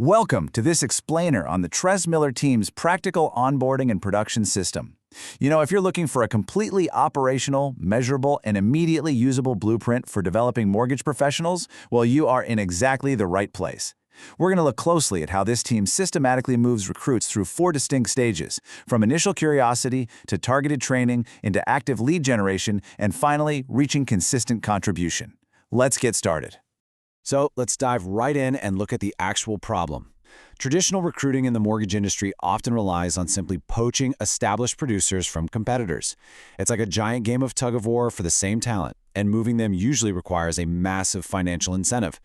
Welcome to this explainer on the Trez Miller team's practical onboarding and production system. If you're looking for a completely operational, measurable, and immediately usable blueprint for developing mortgage professionals, well, you are in exactly the right place. We're going to look closely at how this team systematically moves recruits through 4 distinct stages, from initial curiosity to targeted training into active lead generation and finally reaching consistent contribution. Let's get started. So let's dive right in and look at the actual problem. Traditional recruiting in the mortgage industry often relies on simply poaching established producers from competitors. It's like a giant game of tug-of-war for the same talent, and moving them usually requires a massive financial incentive.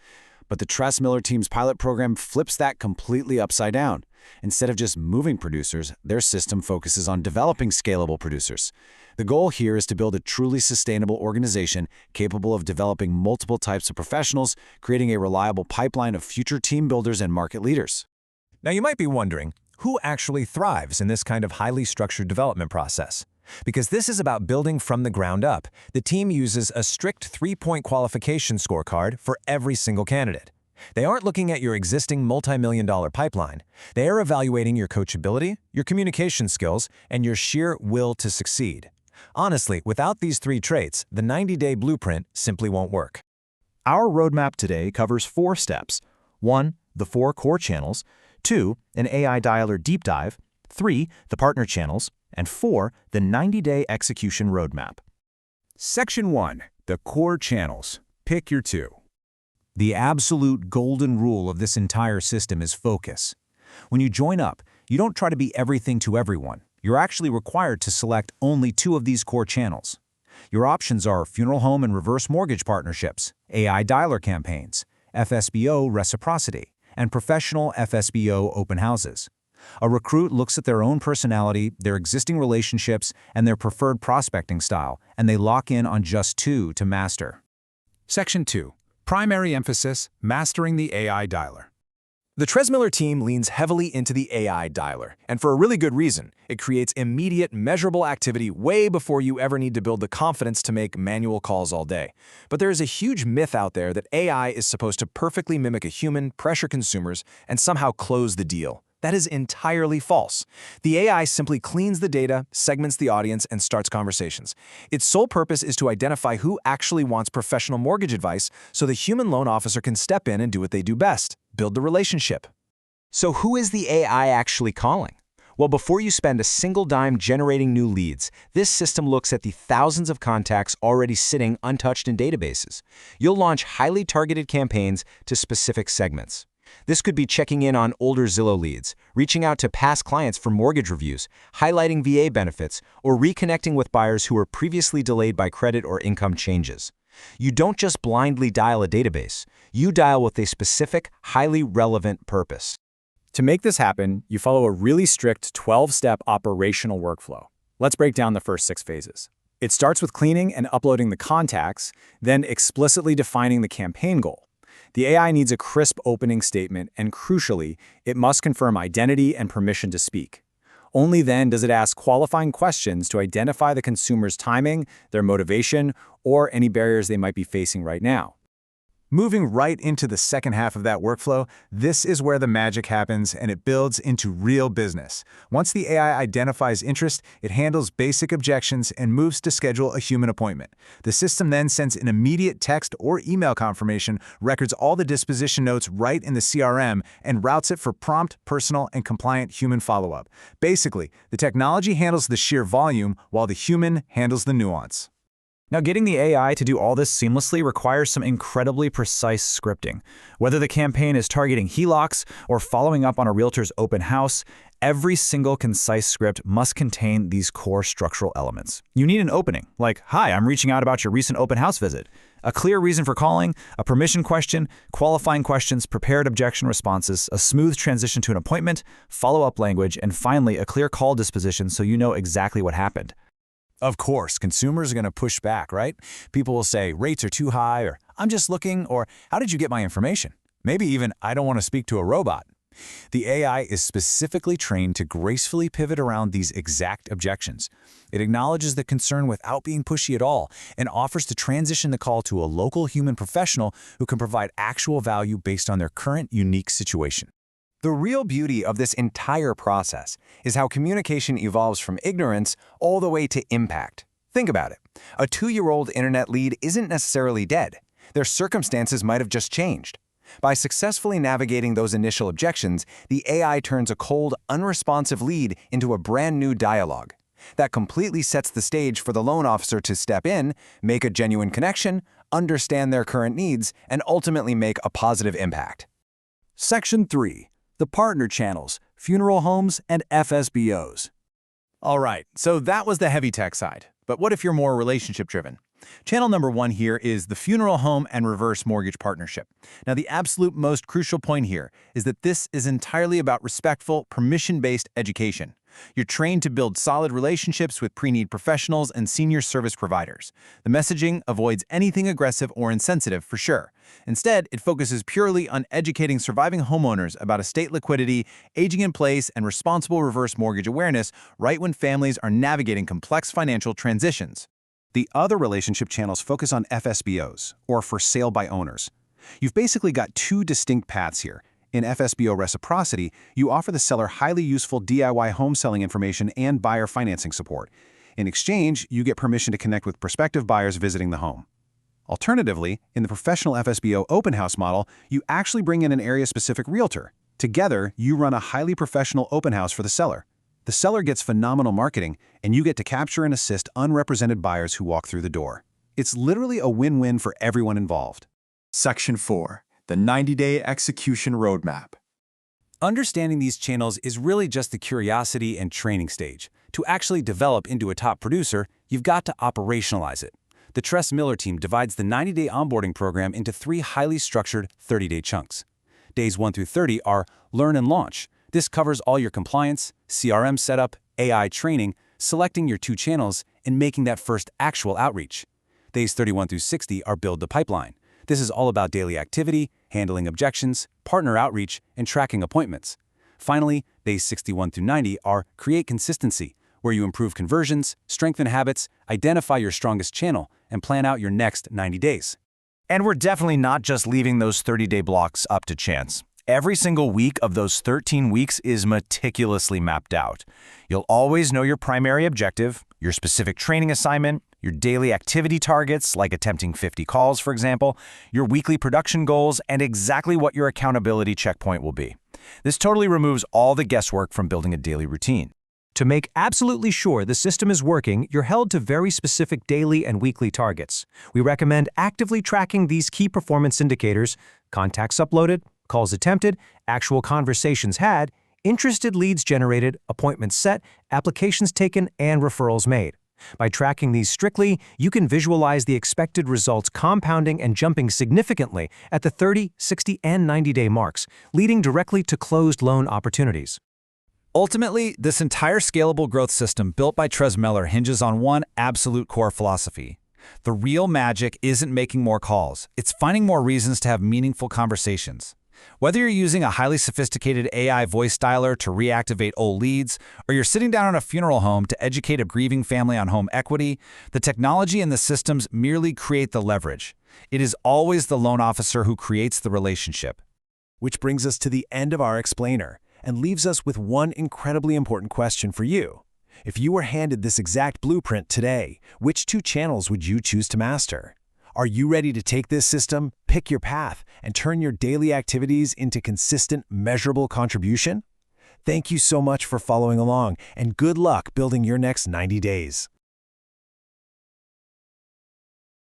But the Trez Miller team's pilot program flips that completely upside down. Instead of just moving producers, their system focuses on developing scalable producers. The goal here is to build a truly sustainable organization capable of developing multiple types of professionals, creating a reliable pipeline of future team builders and market leaders. Now you might be wondering, who actually thrives in this kind of highly structured development process? Because this is about building from the ground up, the team uses a strict 3-point qualification scorecard for every single candidate. They aren't looking at your existing multi-million-dollar pipeline. They are evaluating your coachability, your communication skills, and your sheer will to succeed. Honestly, without these 3 traits, the 90-day blueprint simply won't work. Our roadmap today covers 4 steps. 1, the 4 core channels. 2, an AI dialer deep dive. 3, the partner channels. And 4, the 90-day execution roadmap. Section 1, the core channels. Pick your 2. The absolute golden rule of this entire system is focus. When you join up, you don't try to be everything to everyone. You're actually required to select only 2 of these core channels. Your options are funeral home and reverse mortgage partnerships, AI dialer campaigns, FSBO reciprocity, and professional FSBO open houses. A recruit looks at their own personality, their existing relationships, and their preferred prospecting style, and they lock in on just 2 to master. Section 2, primary emphasis, mastering the AI dialer. The Trez Miller team leans heavily into the AI dialer, and for a really good reason. It creates immediate, measurable activity way before you ever need to build the confidence to make manual calls all day. But there is a huge myth out there that AI is supposed to perfectly mimic a human, pressure consumers, and somehow close the deal. That is entirely false. The AI simply cleans the data, segments the audience, and starts conversations. Its sole purpose is to identify who actually wants professional mortgage advice so the human loan officer can step in and do what they do best, build the relationship. So who is the AI actually calling? Well, before you spend a single dime generating new leads, this system looks at the thousands of contacts already sitting untouched in databases. You'll launch highly targeted campaigns to specific segments. This could be checking in on older Zillow leads, reaching out to past clients for mortgage reviews, highlighting VA benefits, or reconnecting with buyers who were previously delayed by credit or income changes. You don't just blindly dial a database. You dial with a specific, highly relevant purpose. To make this happen, you follow a really strict 12-step operational workflow. Let's break down the first 6 phases. It starts with cleaning and uploading the contacts, then explicitly defining the campaign goal. The AI needs a crisp opening statement, and crucially, it must confirm identity and permission to speak. Only then does it ask qualifying questions to identify the consumer's timing, their motivation, or any barriers they might be facing right now. Moving right into the second half of that workflow, this is where the magic happens and it builds into real business. Once the AI identifies interest, it handles basic objections and moves to schedule a human appointment. The system then sends an immediate text or email confirmation, records all the disposition notes right in the CRM, and routes it for prompt, personal, and compliant human follow-up. Basically, the technology handles the sheer volume while the human handles the nuance. Now, getting the AI to do all this seamlessly requires some incredibly precise scripting. Whether the campaign is targeting HELOCs or following up on a realtor's open house, every single concise script must contain these core structural elements. You need an opening, like, "Hi, I'm reaching out about your recent open house visit." A clear reason for calling, a permission question, qualifying questions, prepared objection responses, a smooth transition to an appointment, follow-up language, and finally, a clear call disposition so you know exactly what happened. Of course, consumers are going to push back, right? People will say, rates are too high, or I'm just looking, or how did you get my information? Maybe even, I don't want to speak to a robot. The AI is specifically trained to gracefully pivot around these exact objections. It acknowledges the concern without being pushy at all and offers to transition the call to a local human professional who can provide actual value based on their current unique situation. The real beauty of this entire process is how communication evolves from ignorance all the way to impact. Think about it. A 2-year-old internet lead isn't necessarily dead. Their circumstances might have just changed. By successfully navigating those initial objections, the AI turns a cold, unresponsive lead into a brand new dialogue. That completely sets the stage for the loan officer to step in, make a genuine connection, understand their current needs, and ultimately make a positive impact. Section 3. The Partner Channels, Funeral Homes, and FSBOs. All right, so that was the heavy tech side. But what if you're more relationship-driven? Channel number 1 here is the funeral home and reverse mortgage partnership. Now, the absolute most crucial point here is that this is entirely about respectful, permission-based education. You're trained to build solid relationships with pre-need professionals and senior service providers. The messaging avoids anything aggressive or insensitive for sure. Instead, it focuses purely on educating surviving homeowners about estate liquidity, aging in place, and responsible reverse mortgage awareness right when families are navigating complex financial transitions. The other relationship channels focus on FSBOs, or for sale by owners. You've basically got 2 distinct paths here. In FSBO Reciprocity, you offer the seller highly useful DIY home selling information and buyer financing support. In exchange, you get permission to connect with prospective buyers visiting the home. Alternatively, in the professional FSBO open house model, you actually bring in an area-specific realtor. Together, you run a highly professional open house for the seller. The seller gets phenomenal marketing, and you get to capture and assist unrepresented buyers who walk through the door. It's literally a win-win for everyone involved. Section 4. The 90-Day Execution Roadmap. Understanding these channels is really just the curiosity and training stage. To actually develop into a top producer, you've got to operationalize it. The Tress Miller team divides the 90-day onboarding program into 3 highly structured 30-day chunks. Days 1 through 30 are Learn and Launch. This covers all your compliance, CRM setup, AI training, selecting your 2 channels, and making that first actual outreach. Days 31 through 60 are Build the Pipeline. This is all about daily activity, handling objections, partner outreach, and tracking appointments. Finally, days 61 through 90 are Create Consistency, where you improve conversions, strengthen habits, identify your strongest channel, and plan out your next 90 days. And we're definitely not just leaving those 30-day blocks up to chance. Every single week of those 13 weeks is meticulously mapped out. You'll always know your primary objective, your specific training assignment, your daily activity targets, like attempting 50 calls, for example, your weekly production goals, and exactly what your accountability checkpoint will be. This totally removes all the guesswork from building a daily routine. To make absolutely sure the system is working, you're held to very specific daily and weekly targets. We recommend actively tracking these key performance indicators: contacts uploaded, calls attempted, actual conversations had, interested leads generated, appointments set, applications taken, and referrals made. By tracking these strictly, you can visualize the expected results compounding and jumping significantly at the 30, 60, and 90-day marks, leading directly to closed loan opportunities. Ultimately, this entire scalable growth system built by Tress Miller hinges on one absolute core philosophy. The real magic isn't making more calls, it's finding more reasons to have meaningful conversations. Whether you're using a highly sophisticated AI voice dialer to reactivate old leads, or you're sitting down in a funeral home to educate a grieving family on home equity, the technology and the systems merely create the leverage. It is always the loan officer who creates the relationship. Which brings us to the end of our explainer and leaves us with one incredibly important question for you. If you were handed this exact blueprint today, which 2 channels would you choose to master? Are you ready to take this system, pick your path, and turn your daily activities into consistent, measurable contribution? Thank you so much for following along, and good luck building your next 90 days.